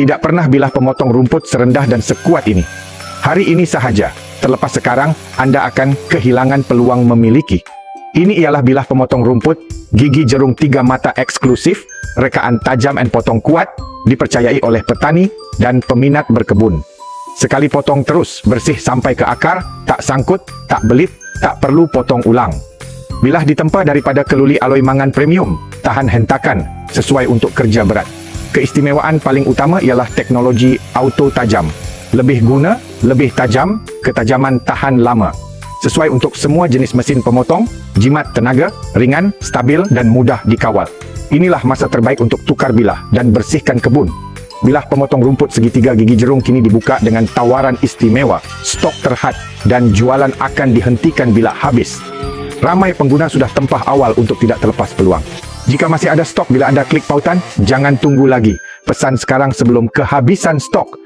Tidak pernah bilah pemotong rumput serendah dan sekuat ini. Hari ini sahaja, terlepas sekarang, Anda akan kehilangan peluang memiliki. Ini ialah bilah pemotong rumput, gigi jerung 3 mata eksklusif, rekaan tajam dan potong kuat, dipercayai oleh petani dan peminat berkebun. Sekali potong terus, bersih sampai ke akar, tak sangkut, tak belit, tak perlu potong ulang. Bilah ditempa daripada keluli aloi mangan premium, tahan hentakan, sesuai untuk kerja berat. Keistimewaan paling utama ialah teknologi auto tajam. Lebih guna, lebih tajam, ketajaman tahan lama. Sesuai untuk semua jenis mesin pemotong, jimat tenaga, ringan, stabil dan mudah dikawal. Inilah masa terbaik untuk tukar bilah dan bersihkan kebun. Bilah pemotong rumput segitiga gigi jerung kini dibuka dengan tawaran istimewa, stok terhad dan jualan akan dihentikan bila habis. Ramai pengguna sudah tempah awal untuk tidak terlepas peluang. Jika masih ada stok bila Anda klik pautan, jangan tunggu lagi. Pesan sekarang sebelum kehabisan stok.